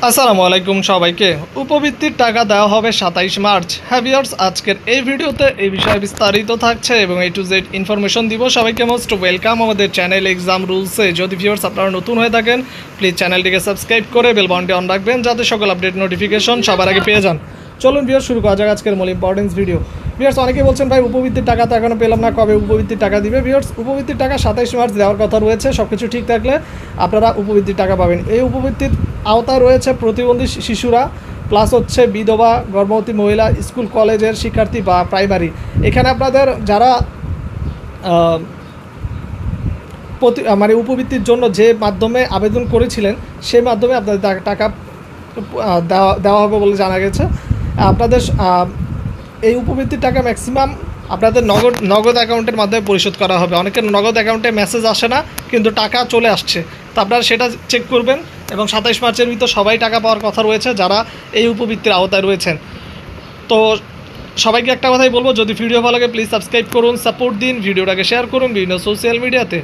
আসসালামু আলাইকুম সবাইকে। উপবৃত্তির টাকা দেওয়া হবে 27 মার্চ। হ্যাঁ ভিউয়ার্স, আজকের এই ভিডিওতে এই বিষয়ে বিস্তারিত থাকছে এবং A to Z ইনফরমেশন দিব। সবাইকে মোস্ট ওয়েলকাম আমাদের চ্যানেল এক্সাম রুলসে। যদি ভিউয়ার্স আপনারা নতুন হয়ে থাকেন, প্লিজ চ্যানেলটিকে সাবস্ক্রাইব করে বেল বাটনটি অন রাখবেন যাতে সকল আপডেট নোটিফিকেশন সবার আগে পেয়ে যান। চলুন ভিউয়ার্স, শুরু করা যাক আজকের মূল ইম্পর্টেন্স ভিডিও। ভিউয়ার্স, অনেকেই বলছেন ভাই উপবৃত্তির টাকা তো এখনও পেলাম না, কবে উপবৃত্তির টাকা দিবে? ভিউয়ার্স, উপবৃত্তির টাকা 27 মার্চ দেওয়ার কথা রয়েছে। সব কিছু ঠিক থাকলে আপনারা উপবৃত্তির টাকা পাবেন। এই উপবৃত্তির আওতায় রয়েছে প্রতিবন্ধী শিশুরা, প্লাস হচ্ছে বিধবা, গর্ভবতী মহিলা, স্কুল কলেজের শিক্ষার্থী বা প্রাইমারি। এখানে আপনাদের যারা মানে উপবৃত্তির জন্য যে মাধ্যমে আবেদন করেছিলেন সেই মাধ্যমে আপনাদের টাকা দেওয়া হবে বলে জানা গেছে। আপনাদের এই উপবৃত্তির টাকা ম্যাক্সিমাম আপনাদের নগদ অ্যাকাউন্টের মাধ্যমে পরিশোধ করা হবে। অনেকের নগদ অ্যাকাউন্টে মেসেজ আসে না, কিন্তু টাকা চলে আসছে। তো আপনারা সেটা চেক করবেন এবং 27 মার্চের ভিতর সবাই টাকা পাওয়ার কথা রয়েছে যারা এই উপবৃত্তির আওতায় রয়েছেন। তো সবাইকে একটা কথাই বলবো, যদি ভিডিও ভালো লাগে প্লিজ সাবস্ক্রাইব করুন, সাপোর্ট দিন, ভিডিওটাকে শেয়ার করুন বিভিন্ন সোশ্যাল মিডিয়াতে।